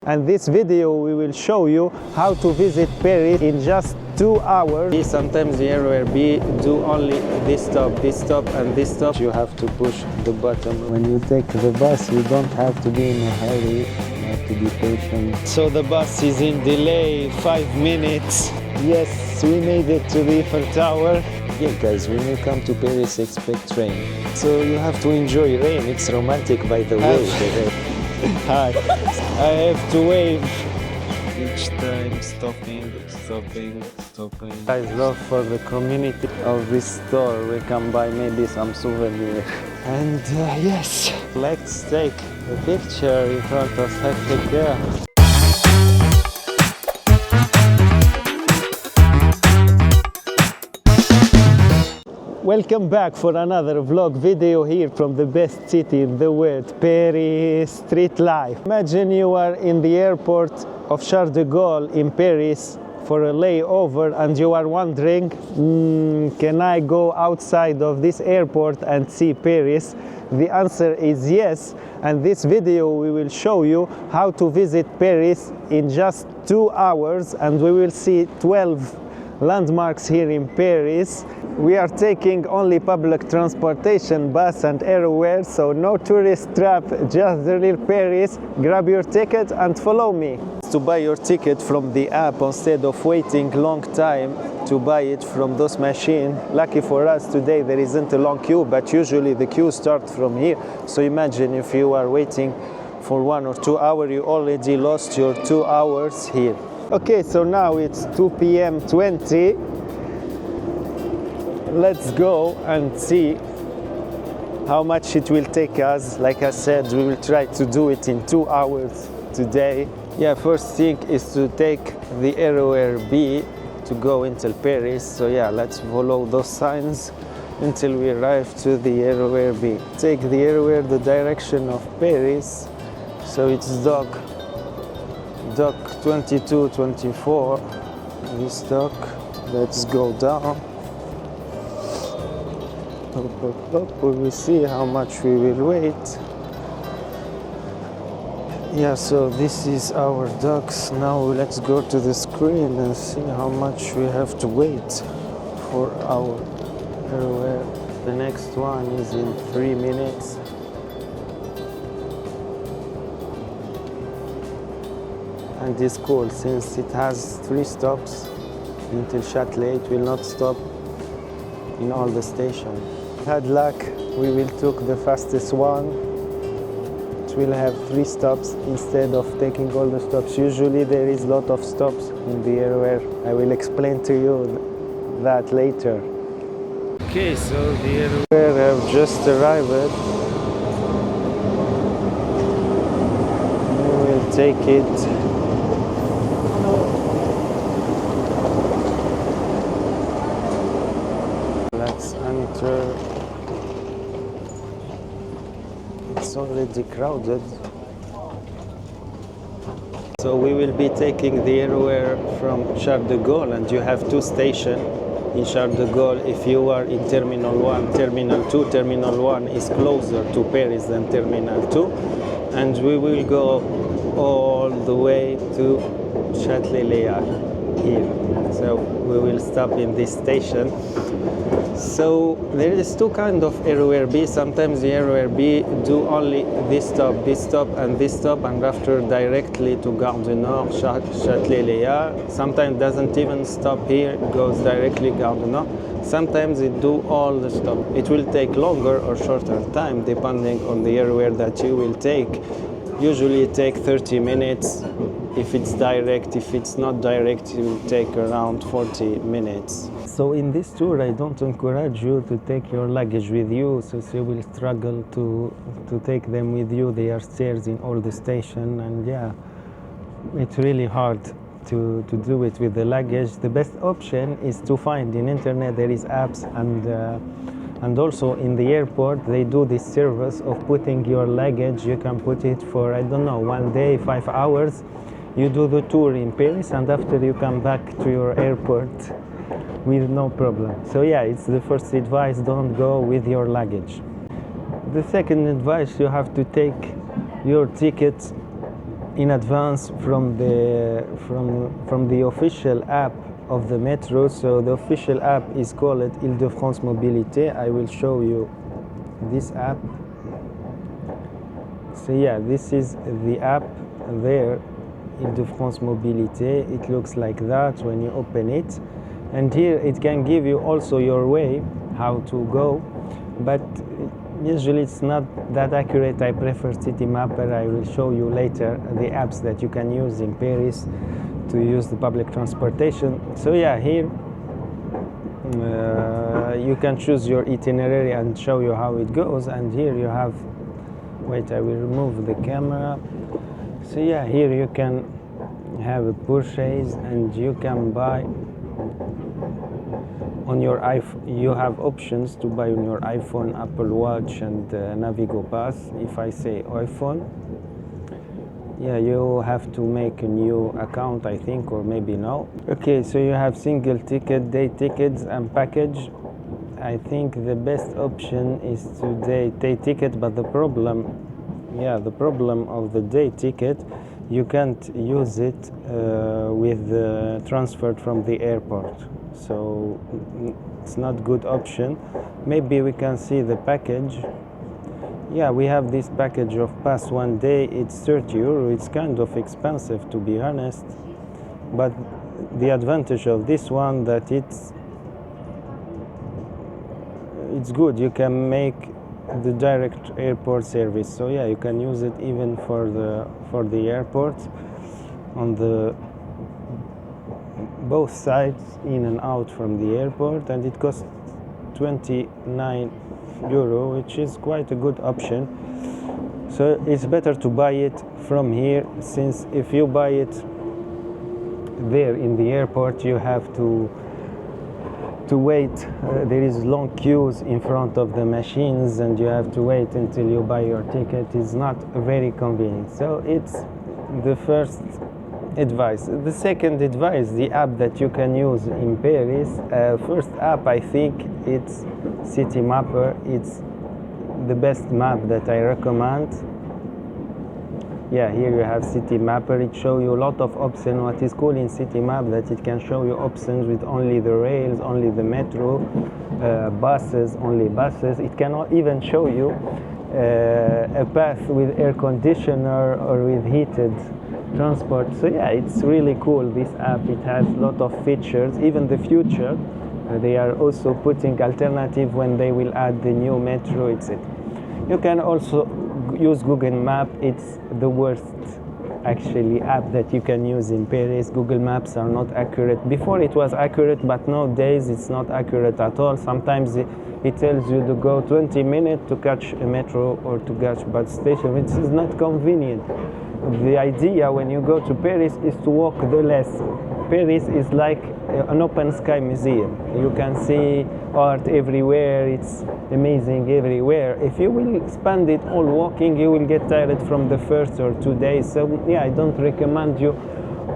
And this video we will show you how to visit Paris in just 2 hours. Sometimes the RER B do only this stop, and this stop. You have to push the button. When you take the bus, you don't have to be in a hurry. You have to be patient. So the bus is in delay 5 minutes. Yes, we made it to the Eiffel Tower. Yeah, guys, when you come to Paris, expect rain. So you have to enjoy rain. It's romantic, by the way. Hi. I have to wave each time, stopping. Guys, love for the community of this store. We can buy maybe some souvenir. And yes, let's take a picture in front of Sacre Coeur. Welcome back for another vlog video here from the best city in the world, Paris. Street life. Imagine you are in the airport of Charles de Gaulle in Paris for a layover and you are wondering, can I go outside of this airport and see Paris? The answer is yes, and this video we will show you how to visit Paris in just 2 hours, and we will see 12 landmarks here in Paris. We are taking only public transportation, bus and RER, so no tourist trap, just the real Paris. Grab your ticket and follow me. To buy your ticket from the app instead of waiting long time to buy it from those machines. Lucky for us today there isn't a long queue, but usually the queue starts from here. So imagine if you are waiting for 1 or 2 hours, you already lost your 2 hours here. Okay, so now it's 2 p.m. 20. Let's go and see how much it will take us. Like I said, we will try to do it in 2 hours today. Yeah, first thing is to take the RER B to go until Paris. So yeah, let's follow those signs until we arrive to the RER B. Take the RER the direction of Paris. So it's dock 22, 24. This dock. Let's go down. We will see how much we will wait. Yeah, so this is our docks. Now let's go to the screen and see how much we have to wait for our RER. The next one is in 3 minutes. And it's cool since it has 3 stops until Châtelet. It will not stop in all the stations. Had luck, we will took the fastest one. It will have 3 stops instead of taking all the stops. Usually there is a lot of stops in the RER. I will explain to you that later. okay, so the RER have just arrived. We will take it. Let's enter. It's already crowded. So we will be taking the RER from Charles de Gaulle, and you have 2 stations in Charles de Gaulle. If you are in Terminal 1, Terminal 2, Terminal 1 is closer to Paris than Terminal 2. And we will go all the way to Châtelet here. So we will stop in this station. So there is 2 kinds of RER B. Sometimes the RER B do only this stop, and this stop, and after directly to Gare du Nord, Châtelet. Sometimes doesn't even stop here, goes directly Gare du Nord. Sometimes it do all the stop. It will take longer or shorter time depending on the RER that you will take. Usually it take 30 minutes. If it's direct, if it's not direct, it will take around 40 minutes. So in this tour, I don't encourage you to take your luggage with you, so you will struggle to take them with you. There are stairs in all the station, and yeah, it's really hard to do it with the luggage. The best option is to find in internet. There is apps, and also in the airport they do this service of putting your luggage. You can put it for, I don't know, 1 day, 5 hours. You do the tour in Paris, and after you come back to your airport with no problem. So yeah, it's the first advice, don't go with your luggage. The second advice, you have to take your ticket in advance from the official app of the metro. So the official app is called Île-de-France Mobilité. I will show you this app. So yeah, this is the app there, Île-de-France Mobilité. It looks like that when you open it, and here it can give you also your way, how to go, but usually it's not that accurate. I prefer City Mapper. I will show you later the apps that you can use in Paris to use the public transportation. So yeah, here you can choose your itinerary and show you how it goes, and here you have, wait, I will remove the camera. So yeah, here you can have a purchase and you can buy on your iPhone. You have options to buy on your iPhone, Apple Watch, and Navigo Pass. If I say iPhone, yeah, you have to make a new account, I think, or maybe no. Okay, so you have single ticket, day tickets, and package. I think the best option is to day ticket, but the problem of the day ticket, you can't use it with the transferred from the airport. So it's not good option. Maybe we can see the package. Yeah, we have this package of pass one day. It's 30 euro. It's kind of expensive, to be honest. But the advantage of this one that it's good. You can make the direct airport service. So yeah, you can use it even for the airport on the both sides, in and out from the airport, and it costs 29 euro, which is quite a good option. So it's better to buy it from here, since if you buy it there in the airport, you have to wait. There is long queues in front of the machines, and you have to wait until you buy your ticket. It's not very convenient. So it's the first advice. The second advice, the app that you can use in Paris. First app, I think it's City Mapper. It's the best map that I recommend. Yeah, here you have City Mapper. It shows you a lot of options. What is cool in City Map, that it can show you options with only the rails, only the metro, buses, only buses. It cannot even show you a path with air conditioner or with heated transport. So yeah, it's really cool, this app. It has a lot of features. Even the future, they are also putting alternative when they will add the new metro, etc. You can also use Google Map. It's the worst actually app that you can use in Paris. Google Maps are not accurate. Before it was accurate, but nowadays it's not accurate at all. Sometimes it tells you to go 20 minutes to catch a metro or to catch a bus station, which is not convenient. The idea when you go to Paris is to walk the less. Paris is like an open sky museum. You can see art everywhere. It's amazing everywhere. If you will spend it all walking, you will get tired from the first or 2 days. So yeah, I don't recommend you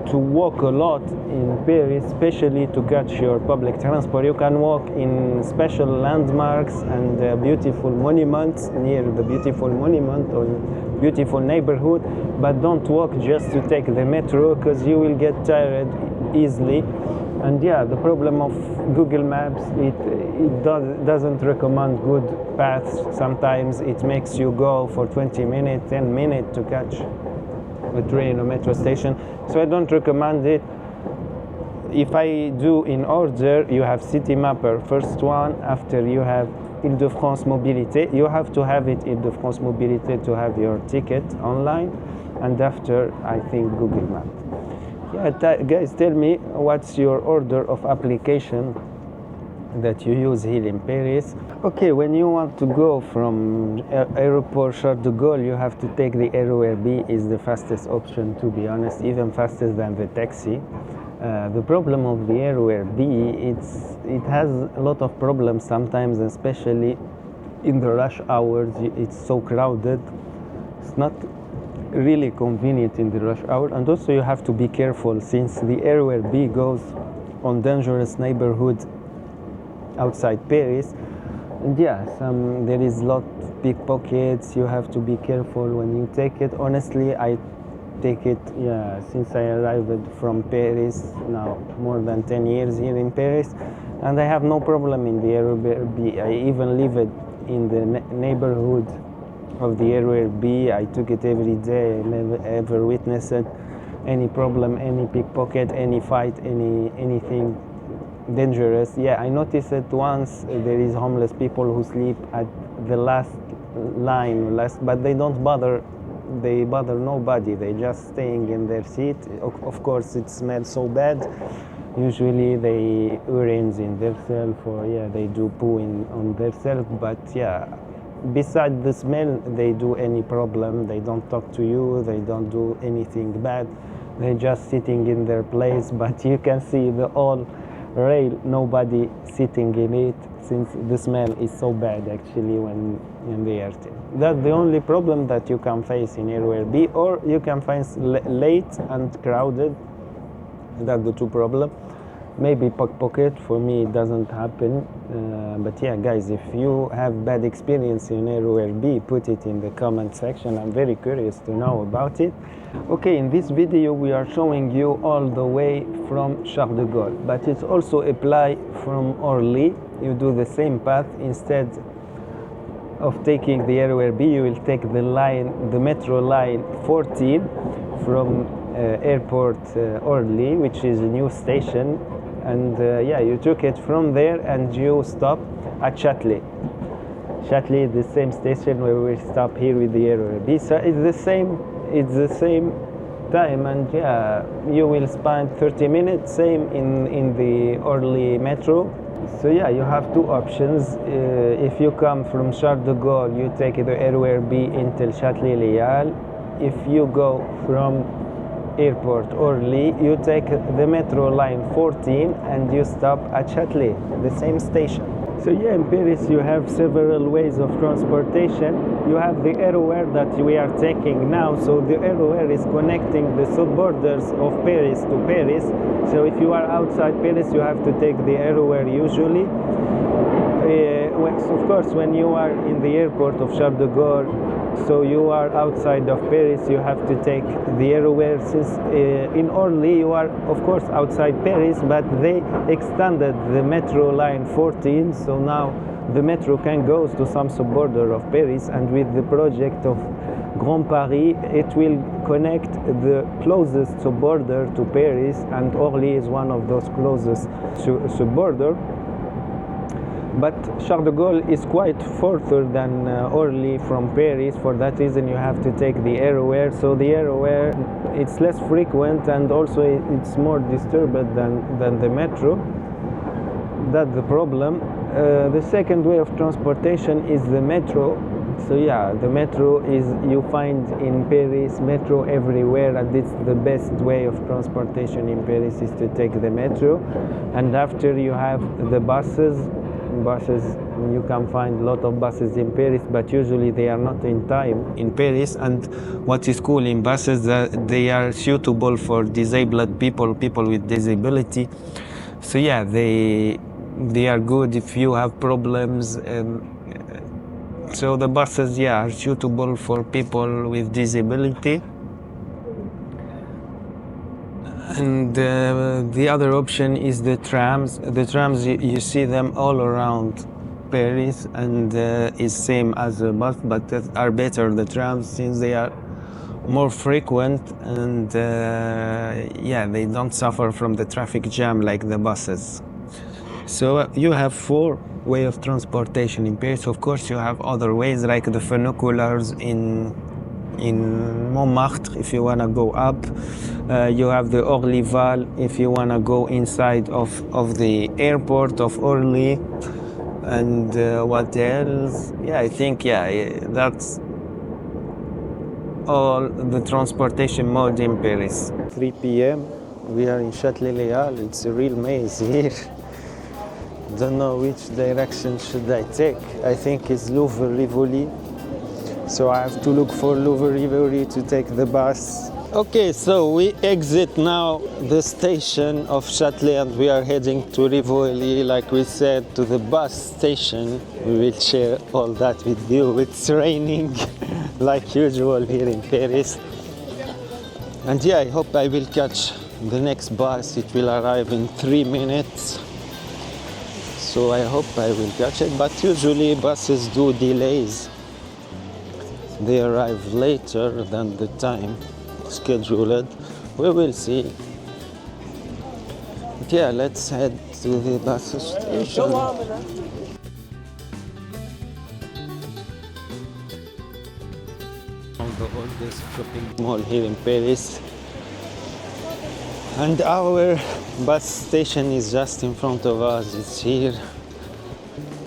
to walk a lot in Paris, especially to catch your public transport. You can walk in special landmarks and beautiful monuments, near the beautiful monument or beautiful neighborhood, but don't walk just to take the metro, because you will get tired easily. And yeah, the problem of Google Maps, it doesn't recommend good paths. Sometimes it makes you go for 20 minutes, 10 minutes to catch a train or metro station. So I don't recommend it. If I do in order, you have City Mapper first one, after you have Île-de-France Mobilité. You have to have it Île-de-France Mobilité to have your ticket online, and after, I think, Google Maps. Yeah, guys, tell me what's your order of application that you use here in Paris. Okay, when you want to go from airport Charles de Gaulle, you have to take the RER B. Is the fastest option, to be honest, even faster than the taxi. The problem of the RER B, it has a lot of problems sometimes, especially in the rush hours. It's so crowded. It's not really convenient in the rush hour, and also you have to be careful, since the RER B goes on dangerous neighborhoods outside Paris. And yeah, there is a lot of pickpockets. You have to be careful when you take it. Honestly, I take it, yeah, since I arrived from Paris, now more than 10 years here in Paris, and I have no problem in the RER B. I even live it in the neighborhood of the RER B. I took it every day. I never ever witnessed any problem, any pickpocket, any fight, anything dangerous. Yeah, I noticed it once. There is homeless people who sleep at the last line, but they don't bother. They bother nobody. They just staying in their seat. Of course, it smells so bad. Usually they urines in themselves, or yeah, they do poo on themselves. But yeah, besides the smell, they do any problem. They don't talk to you. They don't do anything bad. They're just sitting in their place. But you can see the whole rail, nobody sitting in it, since the smell is so bad actually when they are still. That's the only problem that you can face in RER B, or you can find late and crowded. That's the two problems. Maybe pickpocket, for me it doesn't happen. But yeah, guys, if you have bad experience in RER B, put it in the comment section. I'm very curious to know about it. Okay, in this video we are showing you all the way from Charles de Gaulle, but it's also apply from Orly. You do the same path. Instead of taking the RER B, you will take the metro line 14 from airport Orly, which is a new station. And yeah, you took it from there and you stop at Châtelet. Châtelet is the same station where we stop here with the RER B. So it's the same time, and yeah, you will spend 30 minutes, same in the Orly metro. So yeah, you have two options. If you come from Charles de Gaulle, you take the RER B until Châtelet-Léal. If you go from airport Orly, you take the metro line 14 and you stop at Châtelet, the same station. So yeah, in Paris you have several ways of transportation. You have the RER that we are taking now. So the RER is connecting the suburbs of Paris to Paris. So if you are outside Paris, you have to take the RER usually. Of course, when you are in the airport of Charles de Gaulle, so you are outside of Paris, you have to take the RER. Since in Orly you are of course outside Paris, but they extended the metro line 14, so now the metro can go to some suburb of Paris, and with the project of Grand Paris, it will connect the closest suburb to Paris, and Orly is one of those closest suburbs. But Charles de Gaulle is quite further than Orly from Paris. For that reason, you have to take the RER. So the RER, it's less frequent, and also it's more disturbed than the metro. That's the problem. The second way of transportation is the metro. So yeah, the metro is, you find in Paris metro everywhere, and it's the best way of transportation in Paris is to take the metro. And after you have the buses, you can find a lot of buses in Paris, but usually they are not in time in Paris. And what is cool in buses, that they are suitable for disabled people with disability. So yeah, they are good if you have problems. So the buses, yeah, are suitable for people with disability. And the other option is the trams. The trams, you see them all around Paris, and is same as a bus, but are better the trams since they are more frequent, and yeah, they don't suffer from the traffic jam like the buses. So you have 4 ways of transportation in Paris. Of course, you have other ways like the funiculars in Montmartre if you want to go up. You have the Orlyval if you want to go inside of the airport of Orly. And what else? Yeah, I think, yeah, that's all the transportation mode in Paris. 3 p.m. We are in Châtelet-Léal. It's a real maze here. Don't know which direction should I take. I think it's Louvre Rivoli. So I have to look for Louvre Rivoli to take the bus. Okay, so we exit now the station of Châtelet, and we are heading to Rivoli, like we said, to the bus station. We will share all that with you. It's raining like usual here in Paris. And yeah, I hope I will catch the next bus. It will arrive in 3 minutes. So I hope I will catch it. But usually buses do delays. They arrive later than the time scheduled. We will see. But yeah, let's head to the bus station. The oldest shopping mall here in Paris, and our bus station is just in front of us. It's here,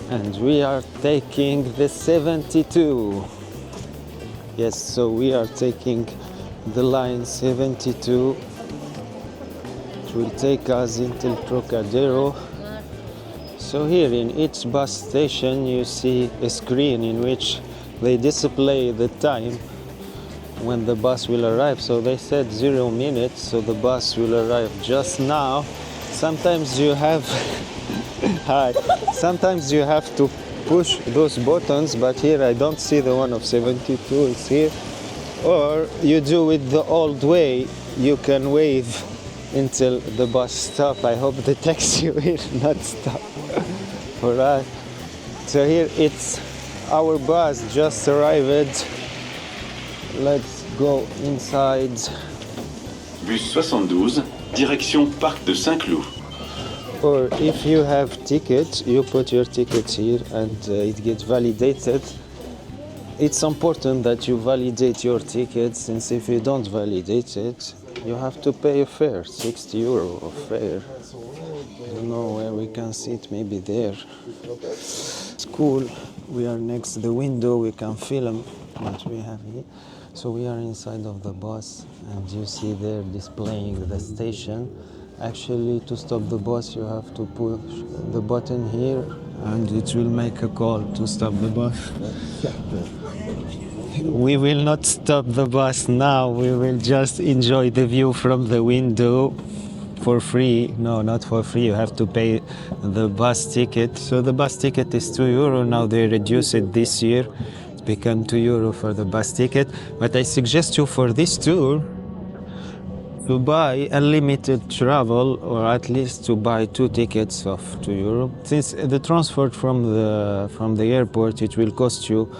and we are taking the 72. Yes, so we are taking the line 72. It will take us until Trocadero. So here in each bus station you see a screen in which they display the time when the bus will arrive. So they said 0 minutes, so the bus will arrive just now. Sometimes you have hi. Sometimes you have to push those buttons, but here I don't see the one of 72. It's here. Or you do it the old way. You can wave until the bus stop. I hope the taxi will not stop for us. So here it's our bus just arrived. Let's go inside. Bus 72, direction Parc de Saint-Cloud. Or if you have tickets, you put your tickets here and it gets validated. It's important that you validate your tickets, since if you don't validate it, you have to pay a fare, 60 euro of fare. I don't know where we can see it, maybe there. It's cool. We are next to the window, we can film what we have here. So we are inside of the bus, and you see there displaying the station. Actually, to stop the bus, you have to push the button here, and it will make a call to stop the bus. We will not stop the bus now. We will just enjoy the view from the window for free. No, not for free. You have to pay the bus ticket. So the bus ticket is 2 euro. Now they reduce it this year. It's become 2 euro for the bus ticket. But I suggest you for this tour to buy unlimited travel, or at least to buy 2 tickets of 2 euro. Since the transport from the airport, it will cost you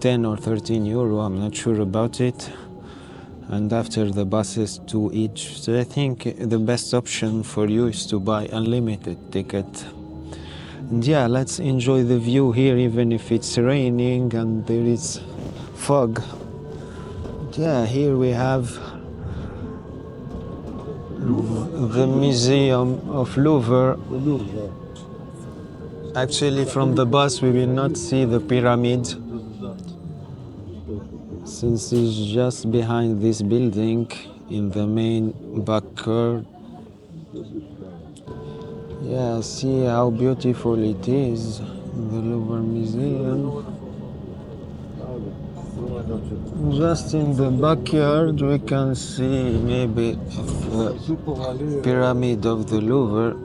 10 or 13 euro, I'm not sure about it. And after the buses, 2 each. So I think the best option for you is to buy unlimited ticket. And yeah, let's enjoy the view here, even if it's raining and there is fog. Yeah, here we have the Museum of Louvre. Actually, from the bus we will not see the pyramid, since it's just behind this building in the main backyard. Yeah, see how beautiful it is, the Louvre Museum. Just in the backyard we can see maybe the pyramid of the Louvre.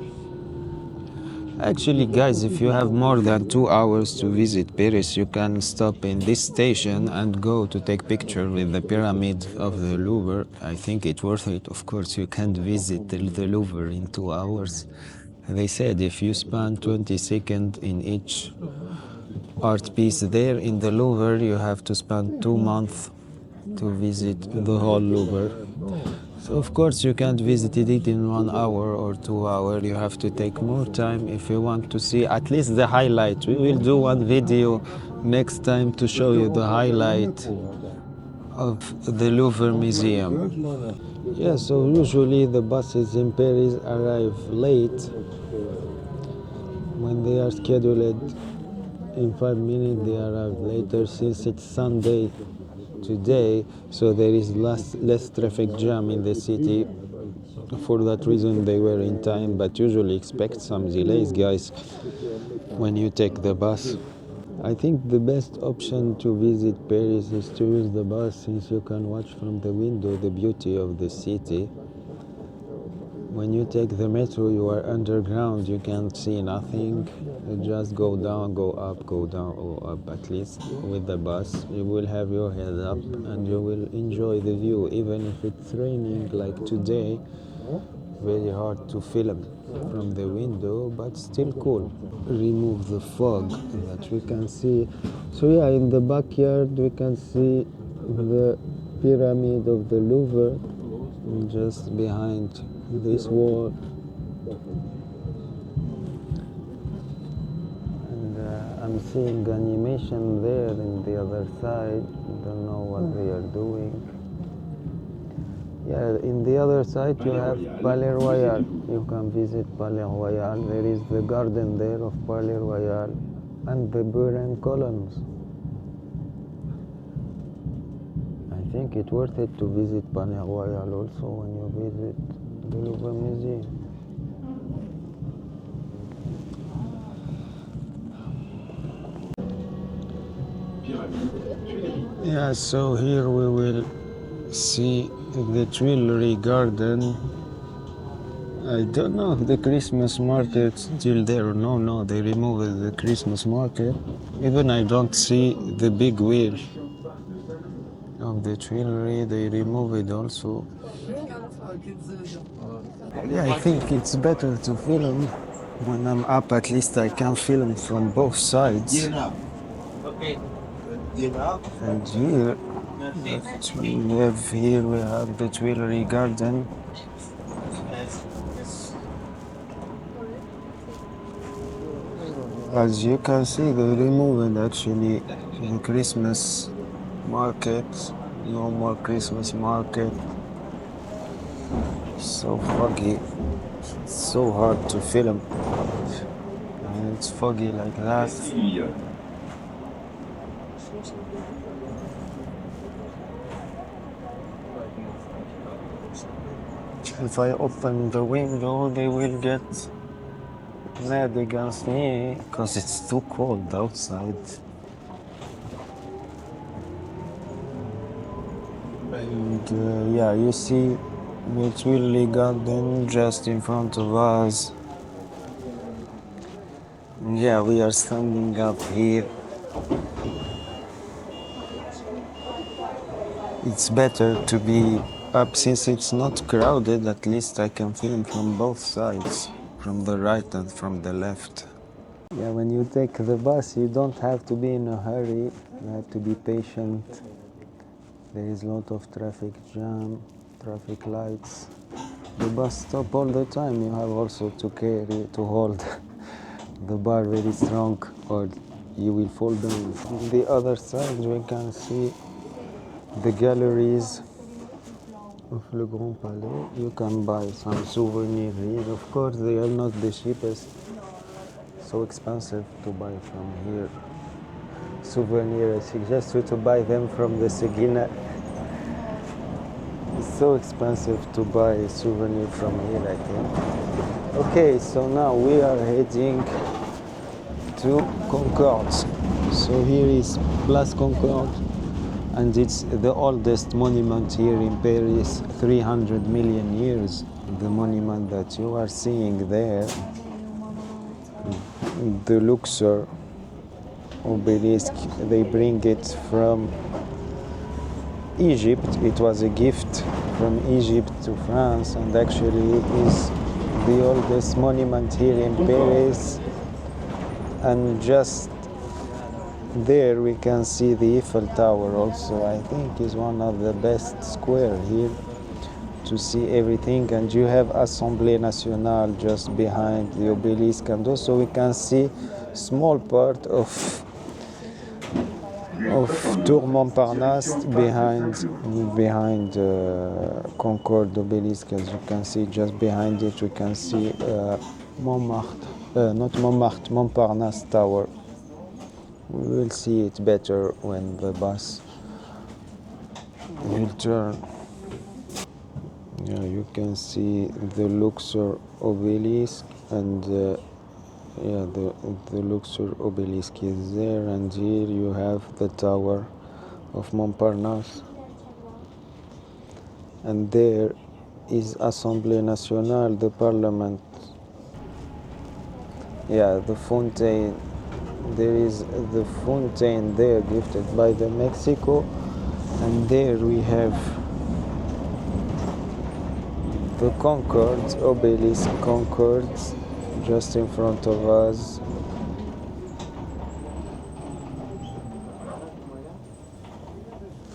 Actually, guys, if you have more than 2 hours to visit Paris, you can stop in this station and go to take picture with the pyramid of the Louvre. I think it's worth it. Of course, you can't visit the Louvre in 2 hours. They said if you spend 20 seconds in each art piece there in the Louvre, you have to spend 2 months to visit the whole Louvre. So of course you can't visit it in 1 hour or 2 hours. You have to take more time if you want to see at least the highlight. We will do one video next time to show you the highlight of the Louvre Museum. Yeah, so usually the buses in Paris arrive late when they are scheduled. In 5 minutes they arrive later, since it's Sunday today, so there is less traffic jam in the city. For that reason they were in time, but usually expect some delays, guys, when you take the bus. I think the best option to visit Paris is to use the bus, since you can watch from the window the beauty of the city. When you take the metro, you are underground, you can't see nothing. Just go down, go up, go down or up. At least with the bus you will have your head up and you will enjoy the view, even if it's raining like today. Very hard to film from the window, but still cool. Remove the fog that we can see. So yeah, in the backyard we can see the pyramid of the Louvre just behind this wall. And I'm seeing animation there in the other side. Don't know what they are doing. Yeah, in the other side you have Palais Royal. You can visit Palais Royal. There is the garden there of Palais Royal and the Buren columns. I think it's worth it to visit Palais Royal also when you visit the Louvre Museum. Yeah, so here we will see the Tuileries Garden. I don't know if the Christmas market's still there or no, they removed the Christmas market. Even I don't see the big wheel of the Tuileries, they remove it also. Yeah, I think it's better to film when I'm up, at least I can film from both sides. And here, we have the Tuileries Garden. As you can see, they removed actually the Christmas market. No more Christmas market. So foggy. It's so hard to film. And it's foggy like that. If I open the window, they will get mad against me because it's too cold outside. And yeah, you see the Tuileries Garden just in front of us. And yeah, we are standing up here. It's better to be up since it's not crowded. At least I can film from both sides, from the right and from the left. Yeah, when you take the bus, you don't have to be in a hurry. You have to be patient. There is a lot of traffic jam, traffic lights. The bus stop all the time. You have also to hold the bar very strong or you will fall down. On the other side, we can see the galleries of Le Grand Palais. You can buy some souvenirs here. Of course, they are not the cheapest. So expensive to buy from here. Souvenir, I suggest you to buy them from the Seguina. It's so expensive to buy a souvenir from here, I think. Okay, so now we are heading to Concorde. So here is Place Concorde, and it's the oldest monument here in Paris, 300 million years. The monument that you are seeing there, the Luxor obelisk, they bring it from Egypt. It was a gift from Egypt to France, and actually it is the oldest monument here in Paris. And just there we can see the Eiffel Tower also. I think is one of the best square here to see everything. And you have Assemblée Nationale just behind the obelisk, and also we can see small part of Tour Montparnasse behind Concorde obelisk. As you can see, just behind it we can see Montparnasse Tower. We will see it better when the bus will turn. Yeah, you can see the Luxor obelisk, and yeah, the Luxor obelisk is there, and here you have the Tower of Montparnasse. And there is Assemblée Nationale, the parliament. Yeah, the fountain. There is the fountain there gifted by the Mexico, and there we have the Concords, obelisk Concords, just in front of us.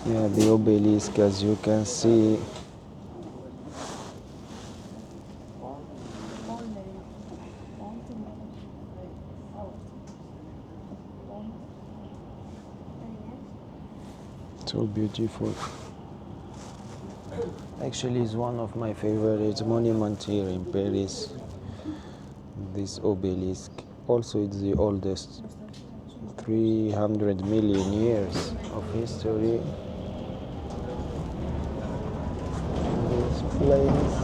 Yeah, the obelisk, as you can see. So beautiful. Actually, it's one of my favorite monuments here in Paris. This obelisk. Also, it's the oldest. 300 million years of history. This place.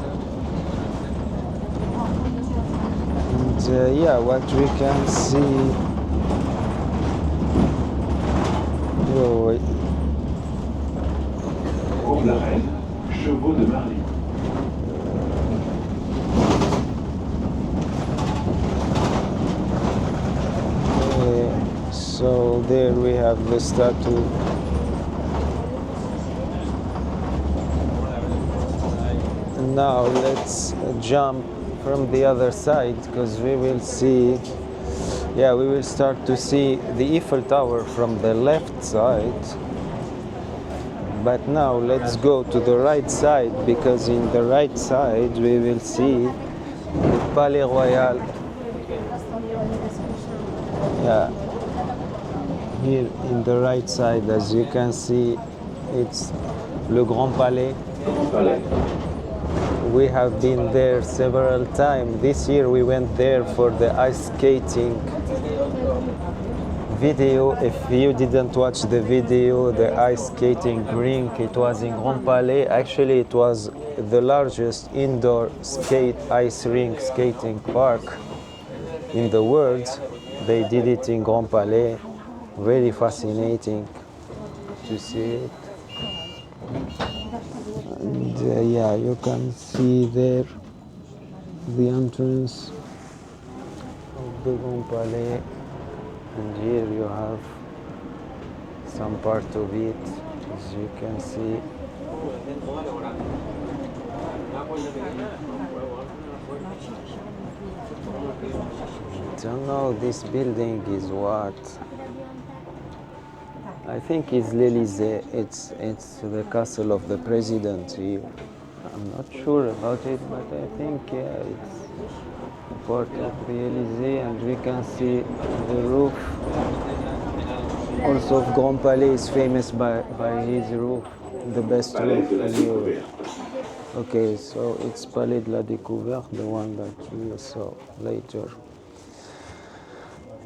And yeah, what we can see. Oh, La Reine, chevaux de Marly. so there we have the statue. Now let's jump from the other side, because we will see, yeah, we will start to see the Eiffel Tower from the left side. But now let's go to the right side, because in the right side we will see the Palais Royal. Yeah, here in the right side, as you can see, it's Le Grand Palais. We have been there several times. This year we went there for the ice skating video. If you didn't watch the video, the ice skating rink, it was in Grand Palais. Actually, it was the largest indoor ice rink skating park in the world. They did it in Grand Palais. Very fascinating to see it. And yeah, you can see there the entrance of the Grand Palais. And here you have some part of it, as you can see. I don't know, this building is what? I think it's l'Élysée. It's the castle of the president here. I'm not sure about it, but I think, yeah, it's part of the Élysée, and we can see the roof. Also, Grand Palais is famous by his roof, the best roof in Europe. Okay, so it's Palais de la Découverte, the one that we saw later.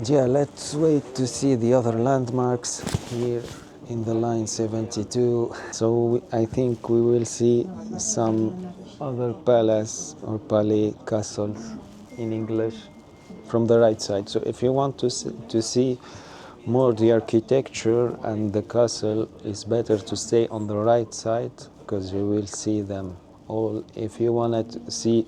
Yeah, let's wait to see the other landmarks here in the line 72. So I think we will see some other palace or palais castles in English from the right side. So if you want to see more the architecture and the castle, it's better to stay on the right side, because you will see them all. If you want to see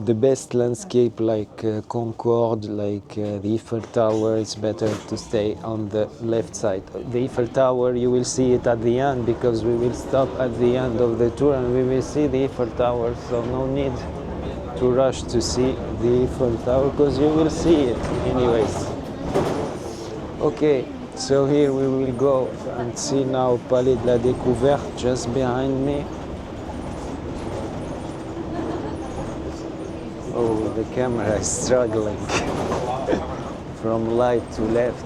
the best landscape like Concorde, like the Eiffel Tower, it's better to stay on the left side. The Eiffel Tower, you will see it at the end, because we will stop at the end of the tour and we will see the Eiffel Tower, so no need to rush to see the Eiffel Tower, because you will see it anyways. Okay, so here we will go and see now Palais de la Découverte just behind me. Oh, the camera is struggling from right to left.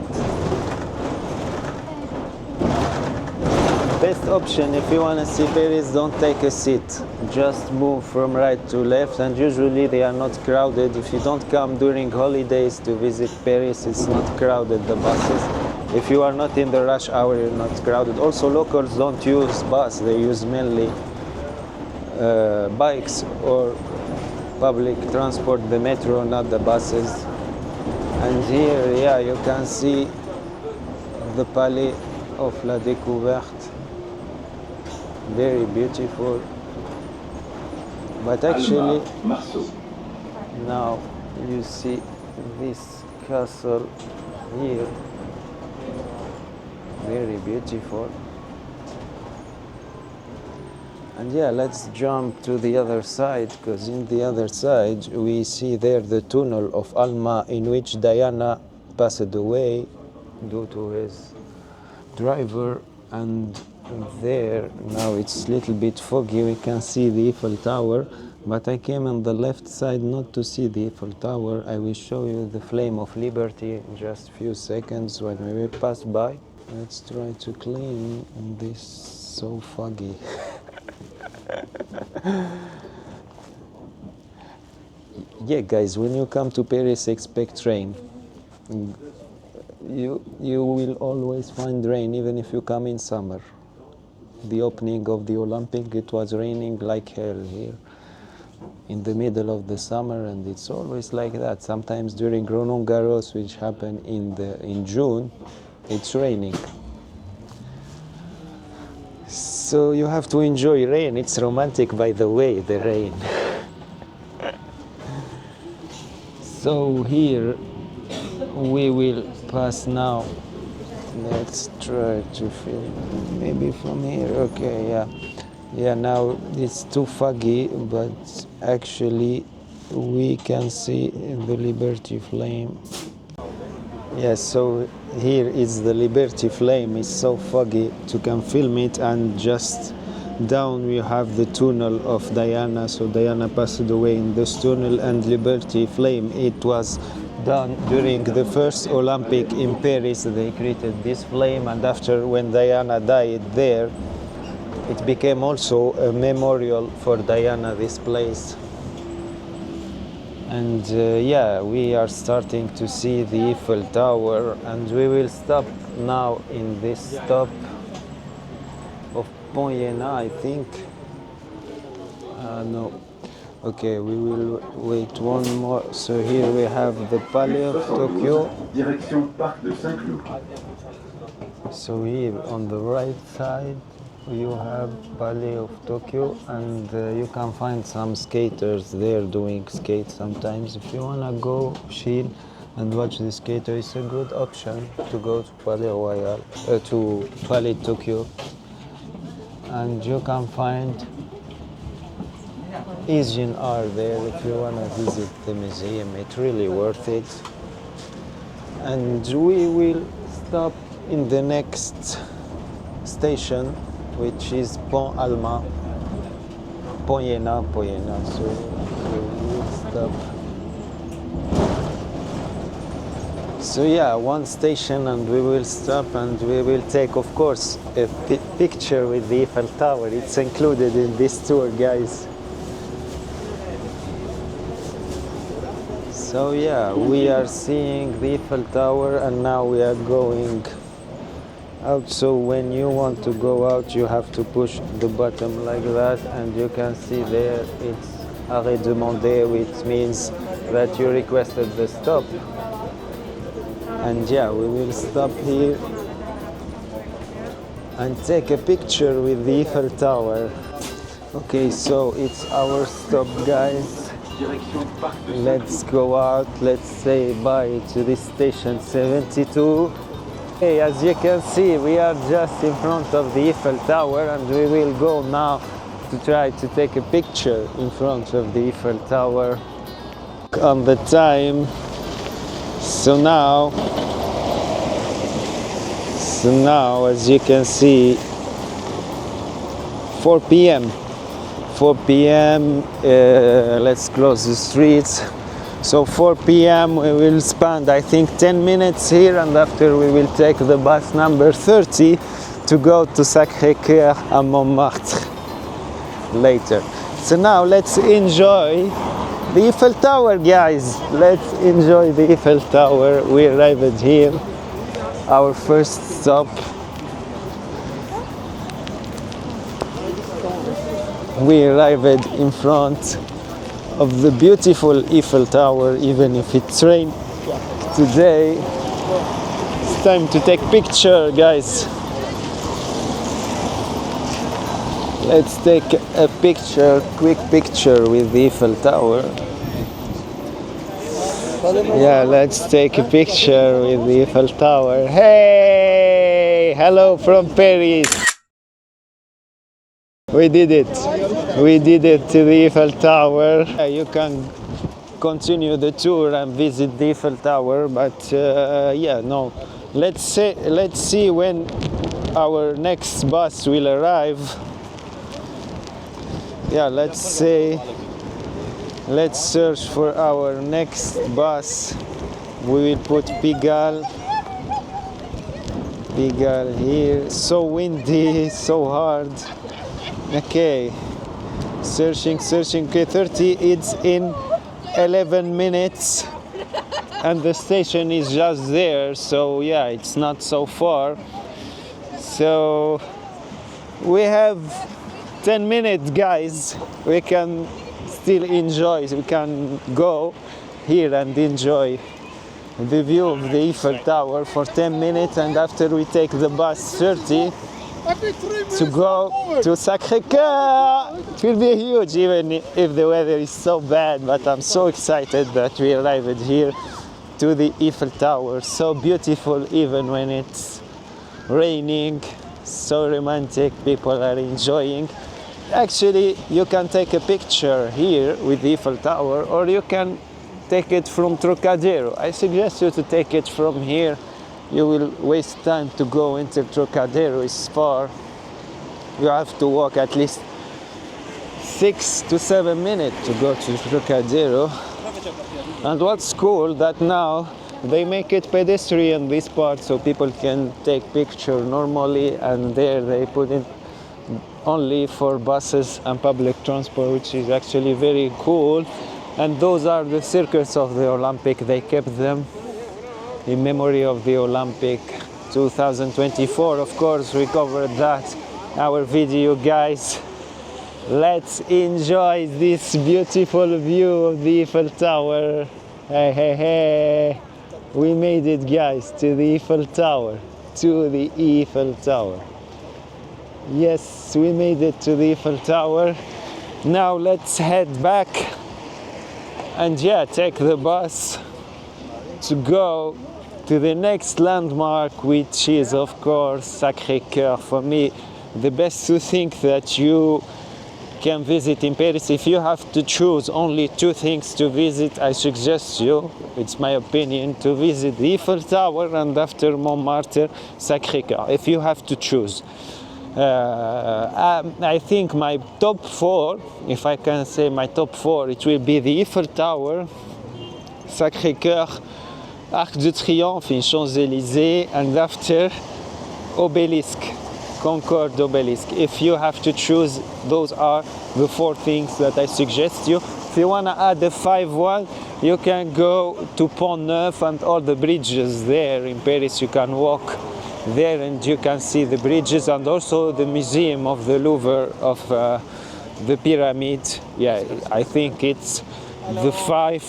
Best option if you want to see Paris, don't take a seat. Just move from right to left, and usually they are not crowded. If you don't come during holidays to visit Paris, it's not crowded, the buses. If you are not in the rush hour, you're not crowded. Also, locals don't use bus, they use mainly bikes or public transport, the metro, not the buses. And here, yeah, you can see the Palais of la Découverte. Very beautiful. But actually, now you see this castle here, very beautiful. And yeah, let's jump to the other side, because in the other side we see there the tunnel of Alma, in which Diana passed away due to his driver. And there, now it's a little bit foggy, we can see the Eiffel Tower, but I came on the left side not to see the Eiffel Tower. I will show you the Flame of Liberty in just a few seconds when we will pass by. Let's try to clean this so foggy. Yeah, guys, when you come to Paris, expect rain. You will always find rain, even if you come in summer. The opening of the Olympic, it was raining like hell here in the middle of the summer, and it's always like that. Sometimes during Roland Garros, which happened in June, it's raining. So you have to enjoy rain. It's romantic, by the way, the rain. So here we will pass now. Let's try to film maybe from here. Okay, yeah. Yeah, now it's too foggy, but actually we can see the Liberty Flame. Yes, so here is the Liberty Flame. It's so foggy to can film it, and just down we have the tunnel of Diana. So Diana passed away in this tunnel, and Liberty Flame, it was done during the first Olympic in Paris. They created this flame, and after, when Diana died there, it became also a memorial for Diana, this place. And yeah, we are starting to see the Eiffel Tower, and we will stop now in this stop of 𝐼𝐸, I think. No. Okay, we will wait one more. So here we have the Palais of Tokyo. Direction Parc de Saint-Cloud. So here on the right side you have Palais of Tokyo, and you can find some skaters there doing skate sometimes. If you wanna go chill and watch the skater, it's a good option to go to Palais Royal, to Palais Tokyo. And you can find 𝐏𝐚𝐫𝐢𝐬𝐚 there if you wanna visit the museum. It's really worth it. And we will stop in the next station, which is Pont Alma, 𝐼𝐸𝐻. So we will stop. So yeah, one station, and we will stop, and we will take, of course, a picture with the Eiffel Tower. It's included in this tour, guys. So yeah, we are seeing the Eiffel Tower, and now we are going out. So when you want to go out, you have to push the button like that, and you can see there it's arrêt demandé, which means that you requested the stop. And yeah, we will stop here and take a picture with the Eiffel Tower. Okay, so it's our stop, guys. Let's go out. Let's say bye to this station 72. Hey, as you can see, we are just in front of the Eiffel Tower, and we will go now to try to take a picture in front of the Eiffel Tower. On the time, so now, as you can see, 4 p.m. 4 p.m. Let's close the streets. So 4 p.m. we will spend, I think, 10 minutes here, and after we will take the bus number 30 to go to Sacre Coeur à Montmartre later. So now let's enjoy the Eiffel Tower, guys. Let's enjoy the Eiffel Tower. We arrived here, our first stop. We arrived in front of the beautiful Eiffel Tower, even if it's rain today. It's time to take picture, guys. Let's take a picture, quick picture with the Eiffel Tower. Yeah, let's take a picture with the Eiffel Tower. Hey! Hello from Paris! We did it. We did it to the Eiffel Tower. You can continue the tour and visit the Eiffel Tower, but yeah, no. Let's see when our next bus will arrive. Yeah, let's search for our next bus. We will put Pigalle here. So windy, so hard. Okay, searching. Okay, 30. It's in 11 minutes, and the station is just there. So yeah, it's not so far. So we have 10 minutes, guys. We can still enjoy. We can go here and enjoy the view of the Eiffel Tower for 10 minutes, and after we take the bus 30 to go to Sacre Coeur. It will be huge even if the weather is so bad, but I'm so excited that we arrived here to the Eiffel Tower. So beautiful even when it's raining, so romantic, people are enjoying. Actually, you can take a picture here with the Eiffel Tower, or you can take it from Trocadero. I suggest you to take it from here. You will waste time to go into Trocadero, it's far. You have to walk at least 6 to 7 minutes to go to Trocadero. And what's cool that now they make it pedestrian this part, so people can take picture normally, and there they put it only for buses and public transport, which is actually very cool. And those are the circuits of the Olympic. They kept them in memory of the Olympic 2024. Of course, we covered that our video, guys. Let's enjoy this beautiful view of the Eiffel Tower. Hey, we made it, guys, to the Eiffel Tower, Yes, we made it to the Eiffel Tower. Now let's head back and yeah, take the bus to go to the next landmark, which is of course Sacre Coeur. For me, the best two things that you can visit in Paris. If you have to choose only 2 things to visit, I suggest you, it's my opinion, to visit the Eiffel Tower and after Montmartre, Sacre Coeur, if you have to choose. I think my top 4, if I can say my top 4, it will be the Eiffel Tower, Sacre Coeur, Arc de Triomphe in Champs-Élysées, and after Obelisk, Concorde Obelisk. If you have to choose, those are the 4 things that I suggest you. If you want to add the 5th one, you can go to Pont Neuf and all the bridges there in Paris. You can walk there and you can see the bridges, and also the museum of the Louvre of the pyramid. Yeah, I think it's the 5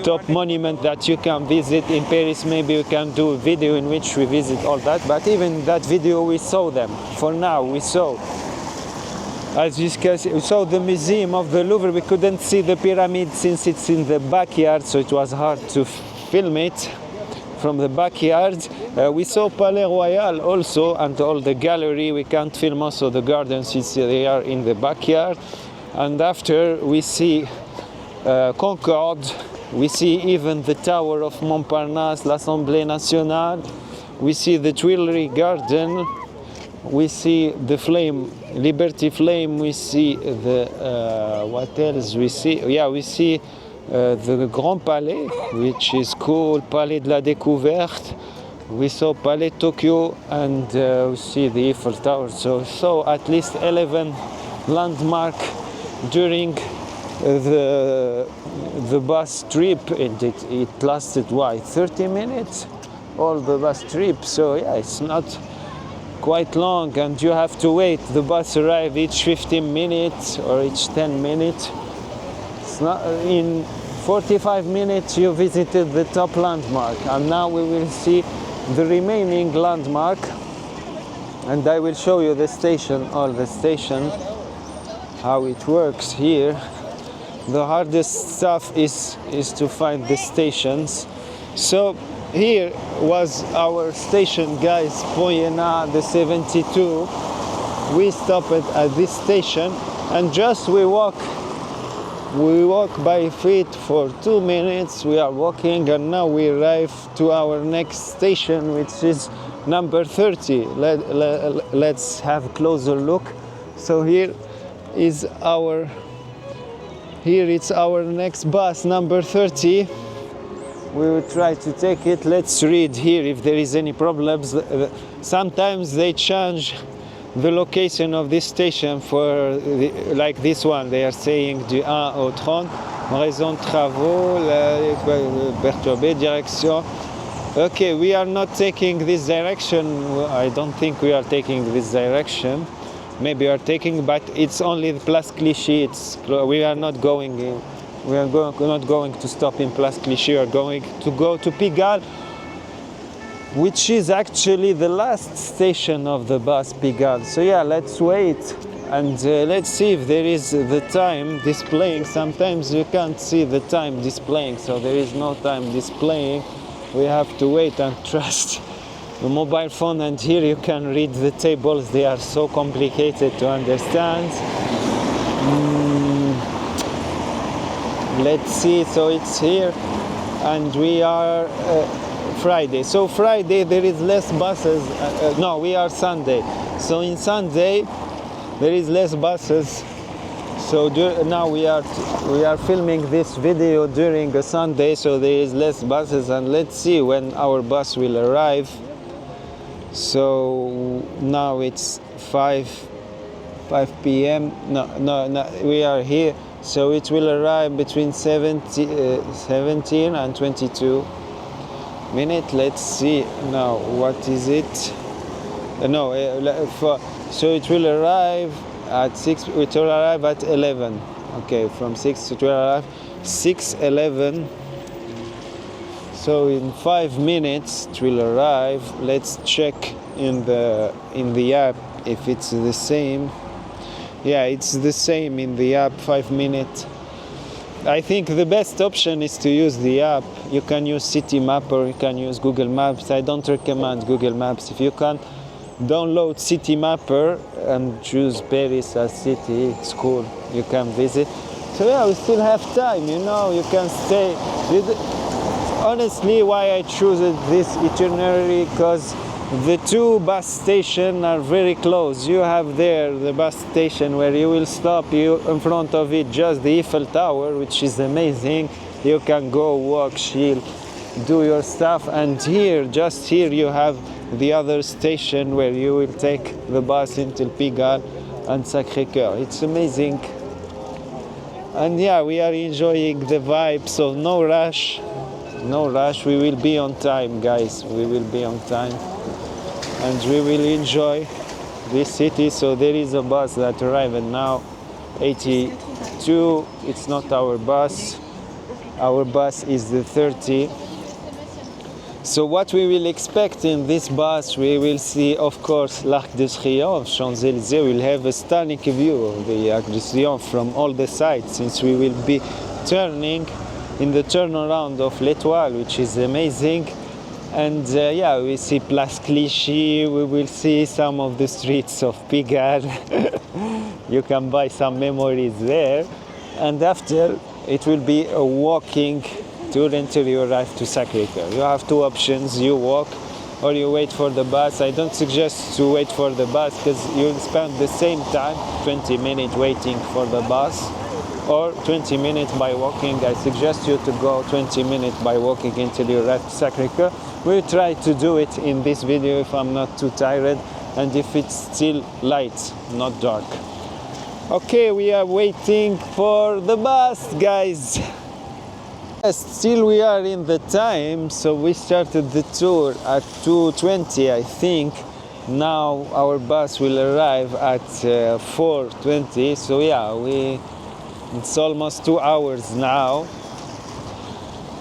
top monument that you can visit in Paris. Maybe we can do a video in which we visit all that, but even that video we saw them. For now we saw, as you can see, we saw the museum of the Louvre. We couldn't see the pyramid since it's in the backyard, so it was hard to film it from the backyard. We saw Palais Royal also, and all the gallery. We can't film also the gardens since they are in the backyard. And after we see Concorde, we see even the Tower of Montparnasse, l'Assemblée Nationale, we see the Tuileries Garden, we see the flame, Liberty Flame, we see the, what else we see? Yeah, we see the Grand Palais, which is cool, Palais de la Découverte, we saw Palais Tokyo, and we see the Eiffel Tower. So at least 11 landmarks during the bus trip. It lasted, why, 30 minutes? All the bus trip, so yeah, it's not quite long, and you have to wait. The bus arrives each 15 minutes or each 10 minutes. It's not, in 45 minutes you visited the top landmark, and now we will see the remaining landmark, and I will show you the station, all the station, how it works here. The hardest stuff is to find the stations. So here was our station, guys, Poyena, the 72. We stopped at this station and just we walk by feet for 2 minutes. We are walking and now we arrive to our next station, which is number 30. Let's have a closer look. So here it's our next bus, number 30. We will try to take it. Let's read here if there is any problems. Sometimes they change the location of this station for like this one. They are saying du 1 au 30, raison de travaux, perturbé, direction. Okay, we are not taking this direction. I don't think we are taking this direction. Maybe we are taking, but it's only the Place Clichy. We are not going in. We are not going to stop in Place Clichy. We are going to go to Pigalle, which is actually the last station of the bus, Pigalle. So yeah, let's wait and let's see if there is the time displaying. Sometimes you can't see the time displaying, so there is no time displaying. We have to wait and trust the mobile phone, and here you can read the tables. They are so complicated to understand. Let's see, so it's here and we are Friday. So Friday there is less buses. No, we are Sunday. So in Sunday there is less buses. So now we are filming this video during a Sunday, so there is less buses, and let's see when our bus will arrive. So now it's 5 p.m. No, we are here. So it will arrive between 17 and 22 minutes. Let's see now, what is it? So it will arrive at 6, it will arrive at 11. Okay, from 6 it will arrive 6:11. So in 5 minutes it will arrive. Let's check in the app if it's the same. Yeah, it's the same in the app, 5 minutes. I think the best option is to use the app. You can use City Map or you can use Google Maps. I don't recommend Google Maps. If you can download City Mapper and choose Paris as city, it's cool. You can visit. So yeah, we still have time, you know, you can stay. Honestly, why I choose this itinerary, because the two bus stations are very close. You have there the bus station where you will stop, you in front of it just the Eiffel Tower, which is amazing. You can go walk, chill, do your stuff, and here, just here, you have the other station where you will take the bus until Pigalle and Sacre Coeur. It's amazing. And yeah, we are enjoying the vibe, so no rush. No rush. We will be on time, guys. We will be on time. And we will enjoy this city. So there is a bus that arrived now, 82. It's not our bus. Our bus is the 30. So what we will expect in this bus, we will see, of course, l'Arc de Triomphe, 𝐾𝐚𝐫𝐢𝐬𝐿. We'll have a stunning view of the Arc de Triomphe from all the sides, since we will be turning in the turnaround of l'Étoile, which is amazing. And yeah, we see Place Clichy, we will see some of the streets of Pigalle. You can buy some memories there. And after, it will be a walking tour until you arrive to Sacre Coeur. You have two options: you walk or you wait for the bus. I don't suggest to wait for the bus because you'll spend the same time, 20 minutes waiting for the bus, or 20 minutes by walking. I suggest you to go 20 minutes by walking until you arrive to Sacre Coeur. We'll try to do it in this video if I'm not too tired and if it's still light, not dark. Okay, we are waiting for the bus, guys. Yes, still we are in the time, so we started the tour at 2:20, I think. Now our bus will arrive at 4:20, so yeah, it's almost 2 hours now.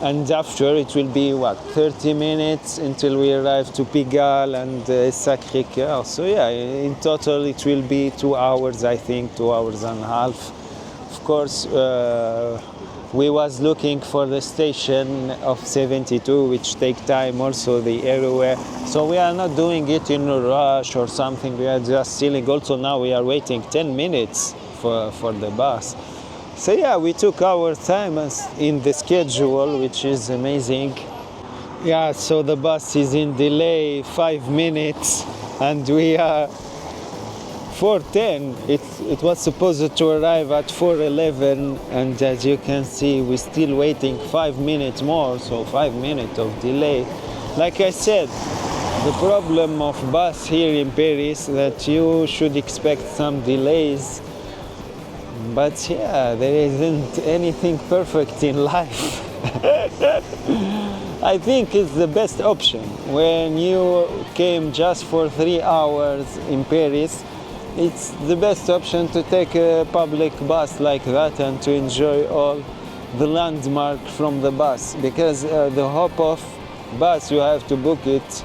And after it will be, what, 30 minutes until we arrive to Pigalle and Sacre Coeur. So yeah, in total it will be 2 hours, I think, 2 hours and a half. Of course, we was looking for the station of 72, which take time also the everywhere. So we are not doing it in a rush or something. We are just chilling. Also now we are waiting 10 minutes for the bus. So yeah, we took our time in the schedule, which is amazing. Yeah, so the bus is in delay 5 minutes and we are 4:10. It was supposed to arrive at 4:11, and as you can see, we're still waiting 5 minutes more, so 5 minutes of delay. Like I said, the problem of bus here in Paris that you should expect some delays, but yeah, there isn't anything perfect in life. I think it's the best option. When you came just for 3 hours in Paris, it's the best option to take a public bus like that and to enjoy all the landmark from the bus, because the hop-off bus you have to book it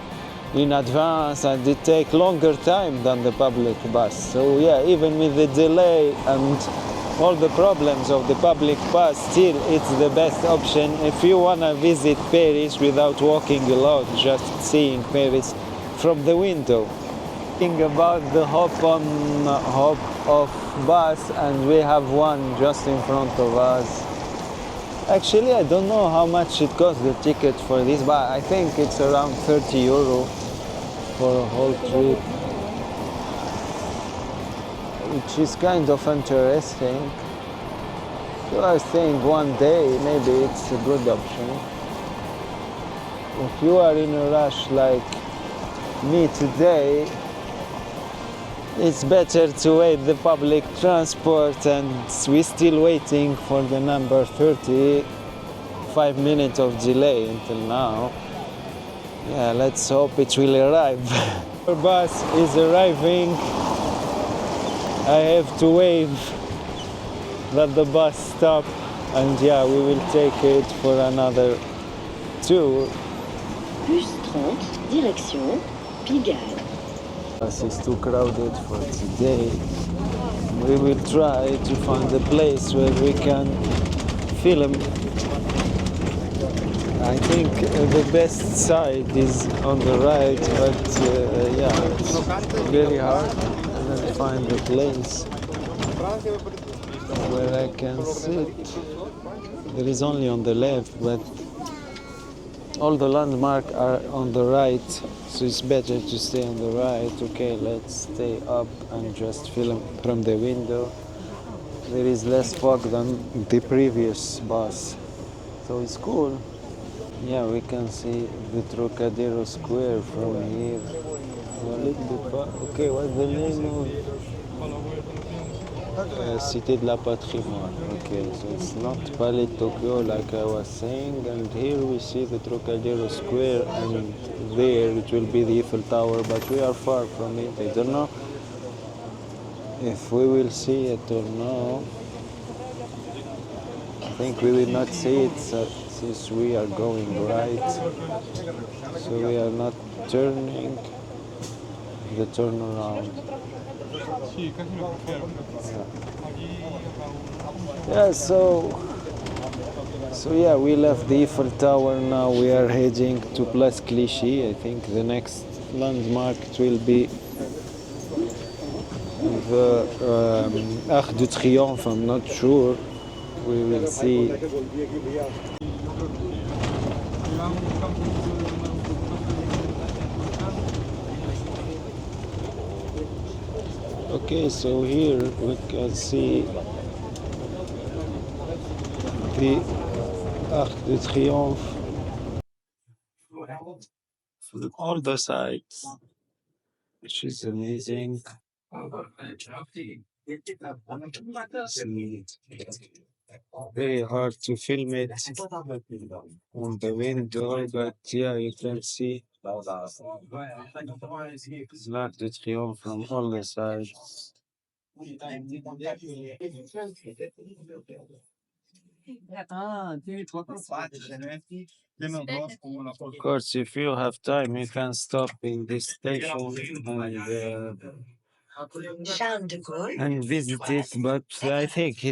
in advance and it takes longer time than the public bus. So yeah, even with the delay and all the problems of the public bus, still it's the best option if you want to visit Paris without walking a lot, just seeing Paris from the window. About the hop-off bus, and we have one just in front of us. Actually, I don't know how much it costs, the ticket for this, but I think it's around 30 euro for a whole trip, which is kind of interesting. So I think one day maybe it's a good option. If you are in a rush like me today, it's better to wait the public transport, and we're still waiting for the number 30. 5 minutes of delay until now. Yeah, let's hope it will arrive. Our bus is arriving. I have to wave that the bus stopped, and yeah, we will take it for another tour. Bus 30, direction Pigalle. The bus is too crowded for today. We will try to find a place where we can film. I think the best side is on the right, but yeah, it's very hard to find a place where I can sit. There is only on the left, but all the landmarks are on the right, so it's better to stay on the right. Okay, let's stay up and just film from the window. There is less fog than the previous bus, so it's cool. Yeah, we can see the Trocadero Square from here. A little bit far. Okay, what's the name of Cité de la Patrimoine? Okay, so it's not Palais Tokyo like I was saying, and here we see the Trocadero Square, and there it will be the Eiffel Tower, but we are far from it. I don't know if we will see it or no. I think we will not see it since we are going right, so we are not turning the turnaround. Yeah, so yeah, we left the Eiffel Tower. Now we are heading to Place Clichy. I think the next landmark will be the Arc de Triomphe. I'm not sure. We will see. Okay, so here we can see the Arc de Triomphe from all the sides, which is amazing. Very hard to film it on the window, but yeah, you can see L'Arc de Triomphe from all the sides. Of course, if you have time, you can stop in this station Charles de Gaulle. and visit it, but I think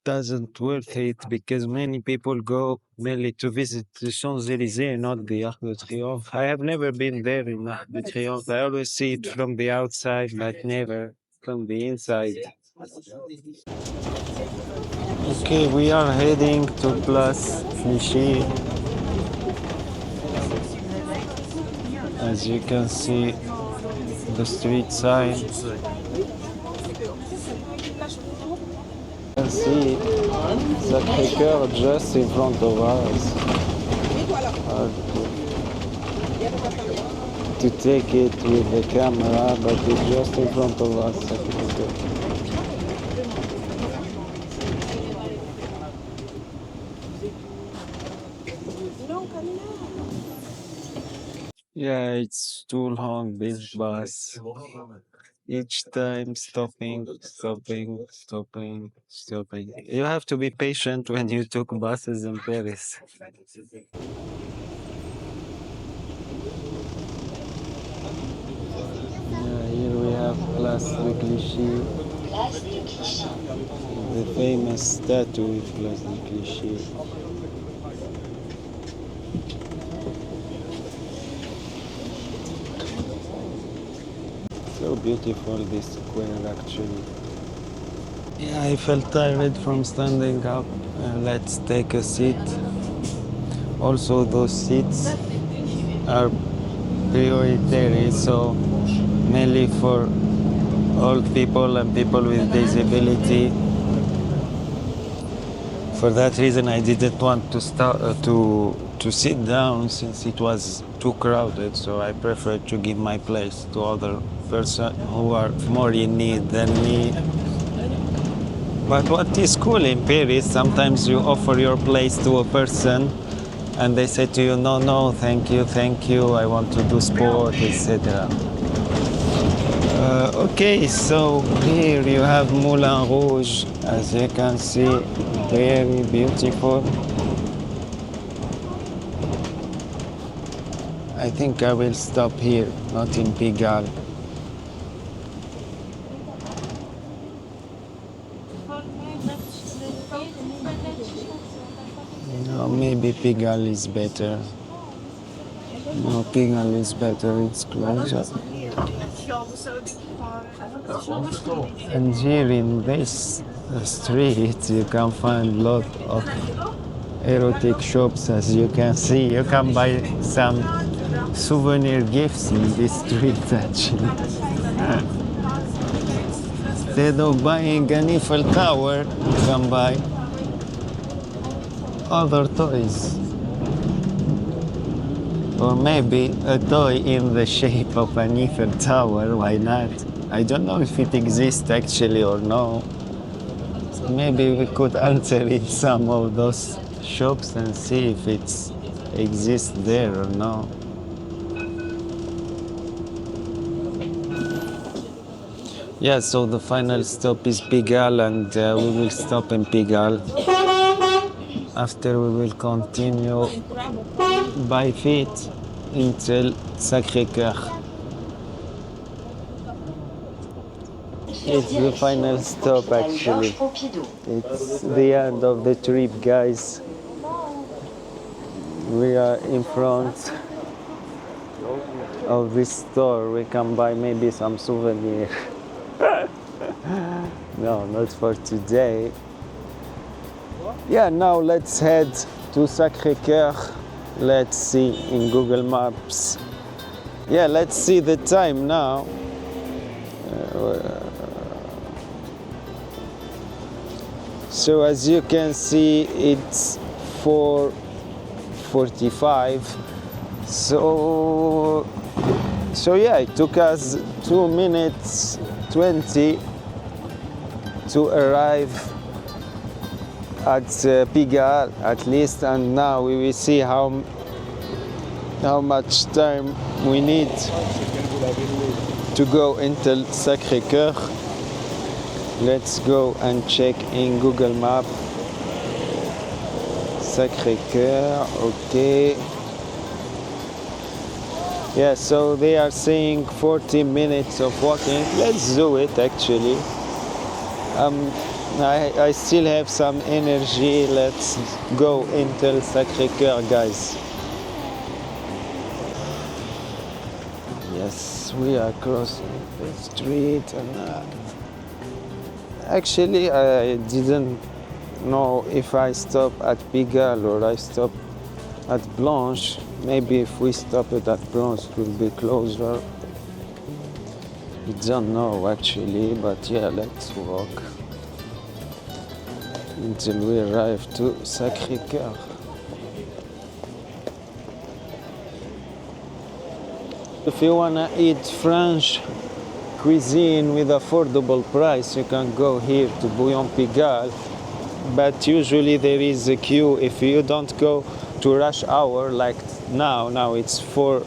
doesn't worth it because many people go mainly to visit the Champs-Élysées, not the Arc de Triomphe. I have never been there in Arc de Triomphe. I always see it from the outside, but never from the inside. Okay, we are heading to Place Clichy. As you can see, the street sign. You can see Sacre Coeur just in front of us. Hard to take it with the camera, but it's just in front of us. Sacre Coeur. Yeah, it's too long, this bus. Each time stopping, stopping, stopping, stopping. You have to be patient when you took buses in Paris. Yeah, here we have Place de Clichy, Place de Clichy. the famous statue Place de Clichy. So beautiful, this square actually. Yeah, I felt tired from standing up. Let's take a seat. Also, those seats are prioritary, so mainly for old people and people with disability. For that reason, I didn't want to to sit down since it was too crowded. So I preferred to give my place to other persons who are more in need than me. But what is cool in Paris, sometimes you offer your place to a person and they say to you, no, no, thank you, I want to do sport, etc. Okay, so here you have Moulin Rouge, as you can see, very beautiful. I think I will stop here, not in Pigalle. No, maybe Pigalle is better. No, Pigalle is better, it's closer. And here in this street, you can find a lot of erotic shops, as you can see. You can buy some souvenir gifts in this street, actually. Instead of buying an Eiffel Tower, you can buy other toys. Or maybe a toy in the shape of an Eiffel Tower, why not? I don't know if it exists actually or no. Maybe we could enter in some of those shops and see if it exists there or no. Yeah, so the final stop is Pigalle, and we will stop in Pigalle. After we will continue by feet until Sacre Coeur. It's the final stop actually. It's the end of the trip, guys. We are in front of this store. We can buy maybe some souvenir. No, not for today. Yeah, now let's head to Sacre Coeur. Let's see in Google Maps. Yeah, let's see the time now. So as you can see, it's 4:45. So yeah, it took us 2 minutes 20 to arrive at Pigalle at least, and now we will see how much time we need to go into Sacre Coeur. Let's go and check in Google Maps. Sacre Coeur, okay. Yeah, so they are saying 40 minutes of walking. Let's do it actually. I'm I still have some energy. Let's go into Sacre Coeur, guys. Yes, we are crossing the street, and actually I didn't know if I stop at Pigalle or I stop at Blanche. Maybe if we stop it at Blanche it will be closer. I don't know actually, but yeah, let's walk until we arrive to Sacre Coeur. If you wanna eat French cuisine with affordable price, you can go here to Bouillon-Pigalle, but usually there is a queue if you don't go to rush hour like now it's 4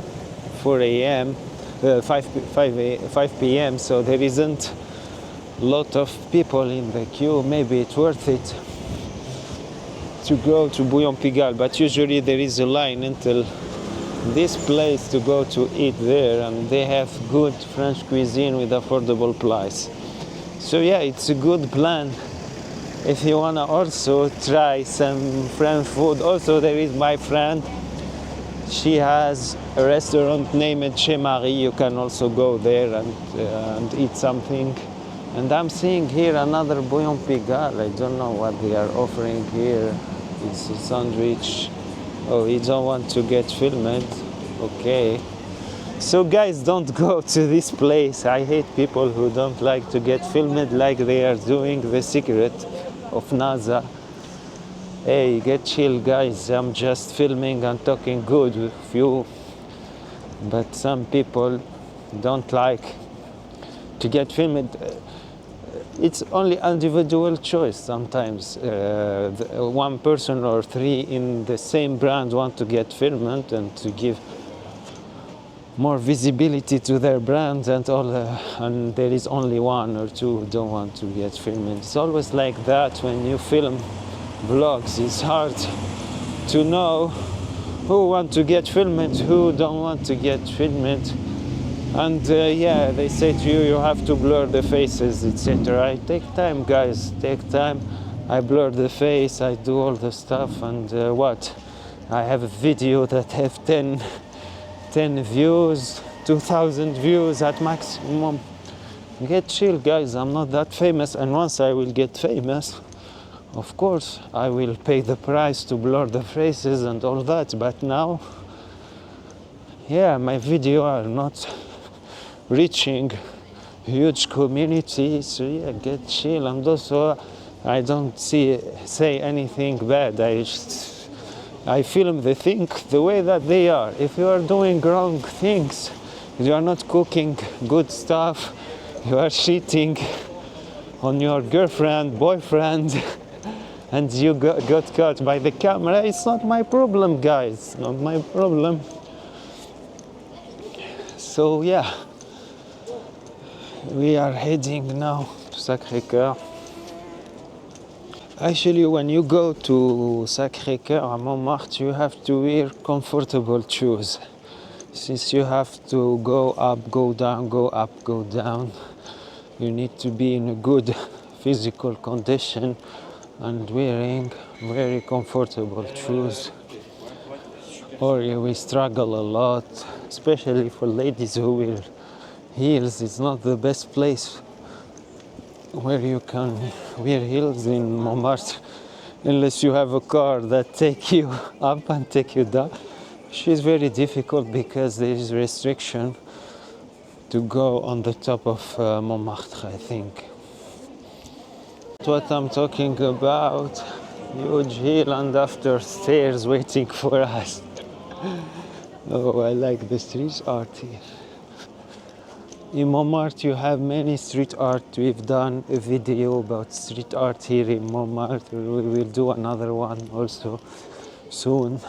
a.m. 5 p.m. so there isn't a lot of people in the queue. Maybe it's worth it to go to Bouillon-Pigalle, but usually there is a line until this place to go to eat there, and they have good French cuisine with affordable price. So yeah, it's a good plan if you wanna also try some French food. Also, there is my friend, she has a restaurant named 𝐏𝐚𝐫𝐢𝐬𝐚𝐴. You can also go there and eat something. And I'm seeing here another Bouillon-Pigalle. I don't know what they are offering here. It's a sandwich. Oh, you don't want to get filmed? Okay. So guys, don't go to this place. I hate people who don't like to get filmed like they are doing The Secret of NASA. Hey, get chill guys, I'm just filming and talking good with you. But some people don't like to get filmed. It's only individual choice sometimes. One person or three in the same brand want to get filmed and to give more visibility to their brand, and and there is only one or two who don't want to get filmed. It's always like that when you film vlogs. It's hard to know who want to get filmed, who don't want to get filmed. And yeah, they say to you, you have to blur the faces, etc. Take time, guys, take time. I blur the face, I do all the stuff, and what? I have a video that have 10 views, 2,000 views at maximum. Get chill, guys, I'm not that famous, and once I will get famous, of course, I will pay the price to blur the faces and all that, but now, yeah, my video are not reaching huge community, so yeah, get chill. And also, I don't say anything bad. I film the thing the way that they are. If you are doing wrong things, you are not cooking good stuff, you are cheating on your girlfriend, boyfriend, and you got caught by the camera, it's not my problem, guys, not my problem. So yeah, we are heading now to Sacre Coeur. Actually, when you go to Sacre Coeur at Montmartre, you have to wear comfortable shoes. Since you have to go up, go down, go up, go down, you need to be in a good physical condition and wearing very comfortable shoes, or you will struggle a lot, especially for ladies who wear heels. It's not the best place where you can wear heels in Montmartre, unless you have a car that take you up and take you down, which is very difficult because there is restriction to go on the top of Montmartre, I think. What I'm talking about, huge hill and after stairs waiting for us. Oh, I like the street art here. In Montmartre, you have many street art. We've done a video about street art here in Montmartre. We will do another one also soon.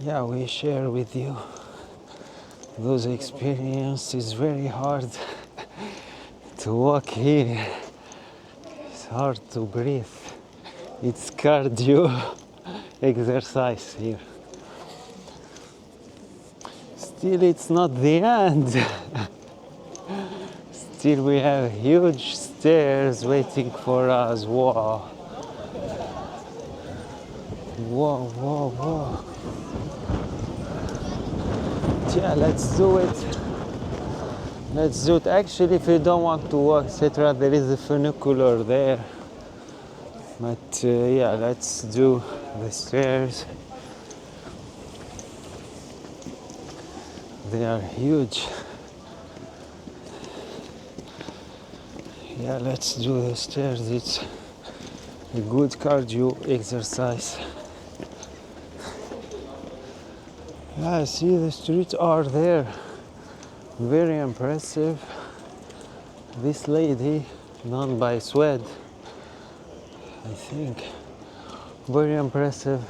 Yeah, we share with you those experiences. Very hard to walk here. It's hard to breathe. It's cardio exercise here. Still, it's not the end. still we have huge stairs waiting for us. Wow. Whoa, whoa, whoa. Yeah, let's do it. Let's do it. Actually, if you don't want to walk, etc., there is a funicular there. But yeah, let's do the stairs. They are huge. Yeah, let's do the stairs. It's a good cardio exercise. Yeah, see, the streets are there. Very impressive. This lady, done by Swed, I think. Very impressive.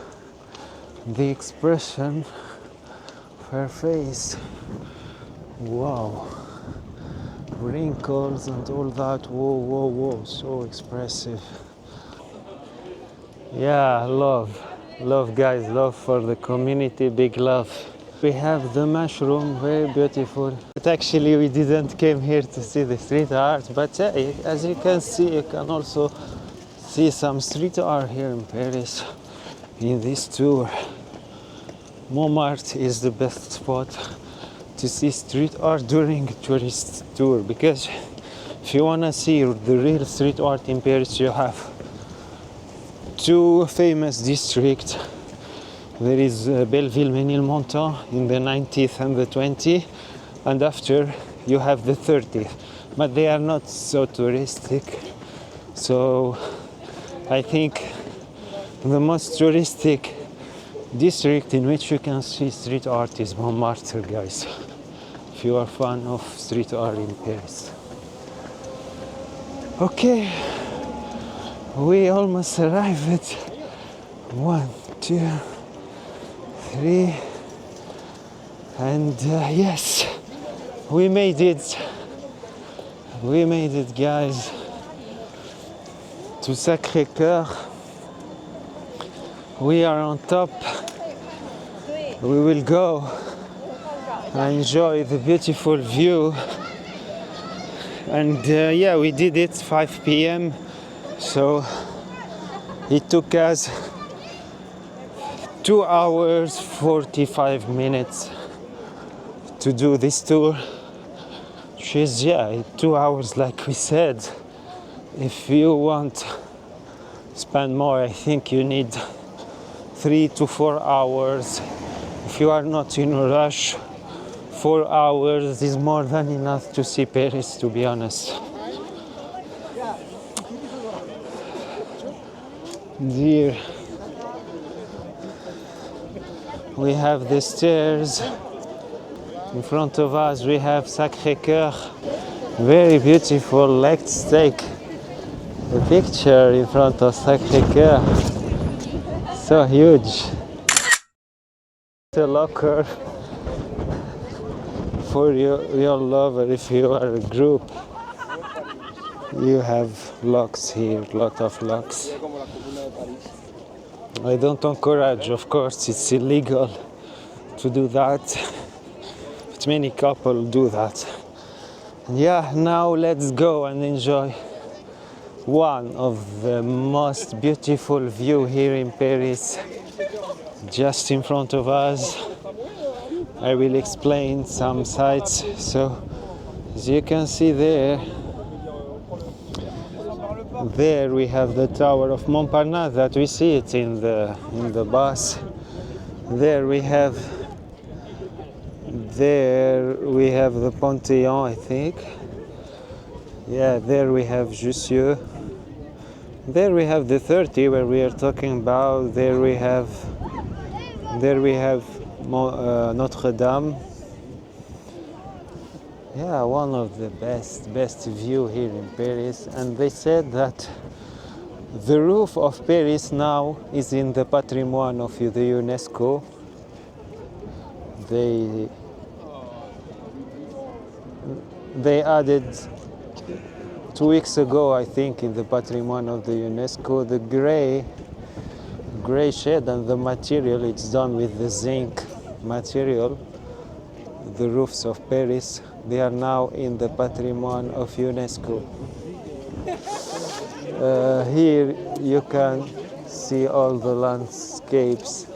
The expression of her face. Wow. Wrinkles and all that. Whoa, whoa, whoa. So expressive. Yeah, love. Love, guys. Love for the community. Big love. We have the mushroom. Very beautiful. But actually, we didn't came here to see the street art. But as you can see, you can also see some street art here in Paris in this tour. Montmartre is the best spot to see street art during a tourist tour, because if you want to see the real street art in Paris, you have two famous districts. There is Belleville-Ménilmontant in the 19th and the 20th, and after you have the 30th, but they are not so touristic. So I think the most touristic district in which you can see street art is Montmartre, guys, if you are a fan of street art in Paris. Okay, we almost arrived. 1, 2, 3, and yes, we made it. We made it, guys, to Sacre Coeur. We are on top. We will go and enjoy the beautiful view. And yeah, we did it 5 p.m. So it took us 2 hours 45 minutes to do this tour, which is, yeah, 2 hours like we said. If you want to spend more, I think you need 3 to 4 hours. If you are not in a rush, 4 hours is more than enough to see Paris, to be honest. Dear, we have the stairs. In front of us we have Sacre Coeur. Very beautiful. Let's take a picture in front of Sacre Coeur. So huge. A locker for your lover. If you are a group, you have locks here, lot of locks. I don't encourage, of course, it's illegal to do that, but many couples do that. Yeah, now let's go and enjoy one of the most beautiful view here in Paris, just in front of us. I will explain some sights. So as you can see there we have the Tower of Montparnasse that we see it in the bus. There we have the Panthéon, I think. Yeah, there we have Jussieu. There we have the 30 where we are talking about. There we have Notre-Dame. Yeah, one of the best view here in Paris. And they said that the roof of Paris now is in the patrimoine of the UNESCO. They added 2 weeks ago, I think, in the patrimoine of the UNESCO, the gray shade and the material. It's done with the zinc material. The roofs of Paris. They are now in the Patrimoine of UNESCO. Here you can see all the landscapes.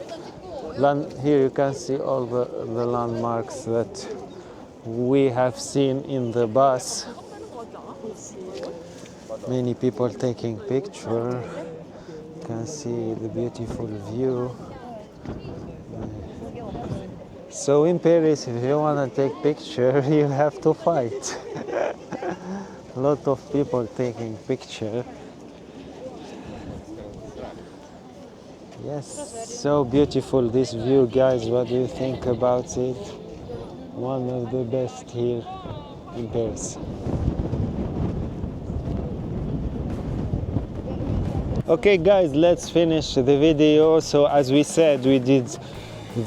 Here you can see all the landmarks that we have seen in the bus. Many people taking pictures. You can see the beautiful view. So in Paris, if you want to take picture, you have to fight. A lot of people taking picture. Yes, so beautiful this view, guys. What do you think about it? One of the best here in Paris. Okay guys, let's finish the video. So as we said, we did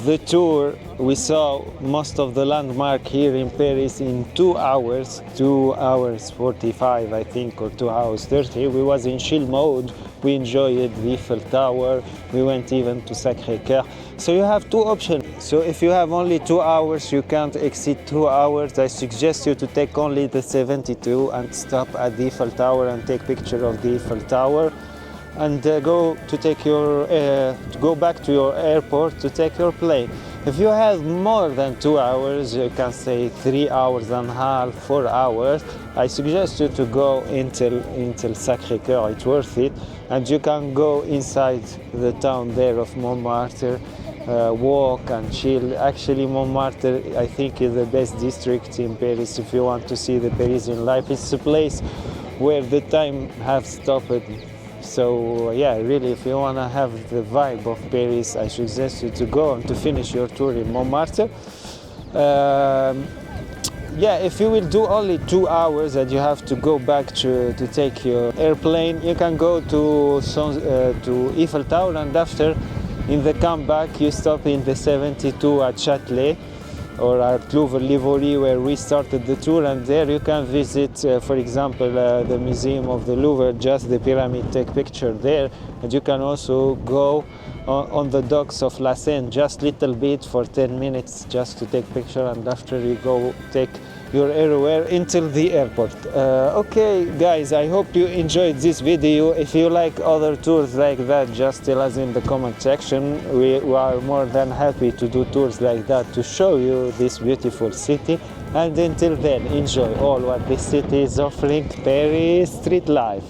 the tour. We saw most of the landmark here in Paris in 2 hours, 2 hours 45 I think, or 2 hours 30. We was in chill mode. We enjoyed the Eiffel Tower. We went even to Sacre Coeur. So you have two options. So if you have only 2 hours, you can't exceed 2 hours. I suggest you to take only the 72 and stop at the Eiffel Tower and take picture of the Eiffel Tower. And go back to your airport to take your plane. If you have more than 2 hours, you can say 3 hours and a half, 4 hours. I suggest you to go until Sacre Coeur. It's worth it, and you can go inside the town there of Montmartre, walk and chill. Actually, Montmartre, I think, is the best district in Paris if you want to see the Parisian life. It's a place where the time have stopped. So yeah, really, if you want to have the vibe of Paris, I suggest you to go and to finish your tour in Montmartre. Yeah, if you will do only 2 hours and you have to go back to take your airplane, you can go to Eiffel Tower, and after, in the comeback, you stop in the 72 at Châtelet or at Louvre Livory, where we started the tour, and there you can visit, for example, the Museum of the Louvre, just the pyramid, take picture there, and you can also go on the docks of La Seine, just little bit for 10 minutes, just to take picture, and after you go take your RER until the airport. Okay guys, I hope you enjoyed this video. If you like other tours like that, just tell us in the comment section. We are more than happy to do tours like that to show you this beautiful city. And until then, enjoy all what this city is offering. Paris street life.